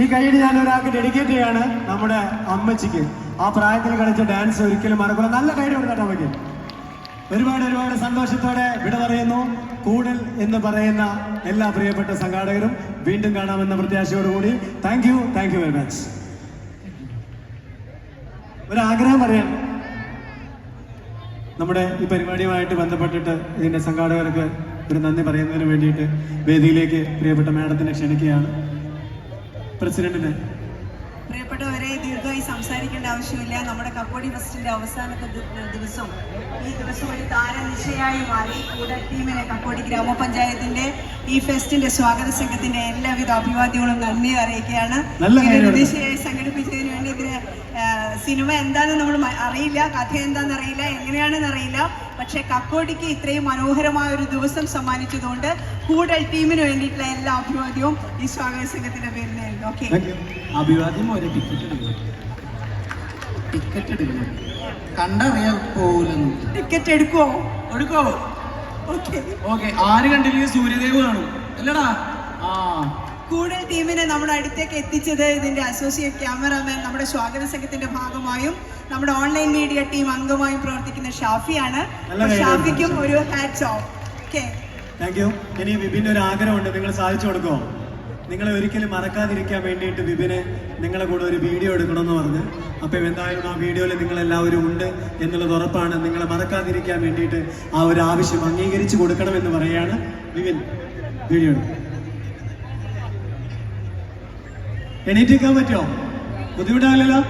ഈ കൈയ്യടി ഞാൻ ഒരാൾക്ക് ഡെഡിക്കേറ്റ് ചെയ്യാണ്, നമ്മുടെ അമ്മച്ചിക്ക്. ആ പ്രായത്തിൽ കളിച്ച ഡാൻസ് ഒരിക്കലും മറക്കില്ല. നല്ല കൈയ്യടി കൊടുക്കട്ടെ അമ്മയ്ക്ക്. ഒരുപാട് ഒരുപാട് സന്തോഷത്തോടെ വിട പറയുന്നു. കൂടൽ എന്ന് പറയുന്ന എല്ലാ പ്രിയപ്പെട്ട സംഘാടകരും വീണ്ടും കാണാമെന്ന പ്രത്യാശയോടുകൂടി താങ്ക് യു വെരി മച്ച്. ഒരാഗ്രഹം പറയാണ്, നമ്മുടെ ഈ പരിപാടിയുമായിട്ട് ബന്ധപ്പെട്ടിട്ട് ഇതിന്റെ സംഘാടകർക്ക് ഒരു നന്ദി പറയുന്നതിന് വേണ്ടിയിട്ട് വേദിയിലേക്ക് പ്രിയപ്പെട്ട മാഡത്തിനെ ക്ഷണിക്കുകയാണ്. പ്രസിഡന്റിന്. പ്രിയപ്പെട്ടവരെ, ദീർഘമായി സംസാരിക്കേണ്ട ആവശ്യമില്ല. നമ്മുടെ കപ്പോടി ഫെസ്റ്റിന്റെ അവസാനത്തെ ദിവസം ഈ ദിവസം ഒരു താരനിശയായി മാറി. കൂടൽ ടീമിനെ കപ്പോടി ഗ്രാമപഞ്ചായത്തിന്റെ ഈ ഫെസ്റ്റിന്റെ സ്വാഗത സംഘത്തിന്റെ എല്ലാവിധ അഭിവാദ്യങ്ങളും നന്ദി അറിയിക്കുകയാണ്. ദിശയായി സംഘടിപ്പിച്ചതിന് വേണ്ടി ഇതിന് സിനിമ എന്താണെന്ന് നമ്മൾ അറിയില്ല, കഥ എന്താണെന്ന് അറിയില്ല, എങ്ങനെയാണെന്ന് അറിയില്ല. പക്ഷെ കക്കോടിക്ക് ഇത്രയും മനോഹരമായ ഒരു ദിവസം സമ്മാനിച്ചതുകൊണ്ട് കൂടൽ ടീമിന് വേണ്ടിയിട്ടുള്ള എല്ലാ അഭിവാദ്യവും ഈ സ്വാഗത സംഘത്തിന്റെ പേരിൽ നൽകും. ഓക്കെ, അഭിവാദ്യം ഒരു ടിക്കറ്റ് എടുക്കണം, കണ്ടറിയാൻ പോകില്ലെന്ന്. ടിക്കറ്റ് എടുക്കോ? ഓക്കെ. ആര് കണ്ടില്ലെങ്കിൽ സൂര്യദേവ് കാണും അല്ലടാ. കൂടൽ ടീമിനെ നമ്മുടെ അടുത്തേക്ക് എത്തിച്ചത് ഇതിന്റെ അസോസിയേറ്റ് ക്യാമറാമാൻ, നമ്മുടെ സ്വാഗത സംഘത്തിന്റെ ഭാഗമായും നമ്മുടെ ഓൺലൈൻ മീഡിയ ടീം അംഗമായും പ്രവർത്തിക്കുന്ന ഷാഫിയാണ്. ഷാഫിക്കും ഒരു hats off. Okay, thank you. ഇനി വിപിന്റെ ഒരു ആഗ്രഹമുണ്ട്, നിങ്ങൾ സാധിച്ചു കൊടുക്കോ? നിങ്ങളെ ഒരിക്കലും മറക്കാതിരിക്കാൻ വേണ്ടിയിട്ട് വിപിന് നിങ്ങളെ കൂടെ ഒരു വീഡിയോ എടുക്കണമെന്ന് പറഞ്ഞ്. അപ്പം എന്തായാലും ആ വീഡിയോയിൽ നിങ്ങളെല്ലാവരും ഉണ്ട് എന്നുള്ളത് ഉറപ്പാണ്. നിങ്ങളെ മറക്കാതിരിക്കാൻ വേണ്ടിയിട്ട് ആ ഒരു ആവശ്യം അംഗീകരിച്ചു കൊടുക്കണമെന്ന് പറയുകയാണ്. വിപിൻ, വീഡിയോ എടുക്കും. എണീറ്റിരിക്കാൻ പറ്റുമോ? ബുദ്ധിമുട്ടാവില്ലല്ലോ?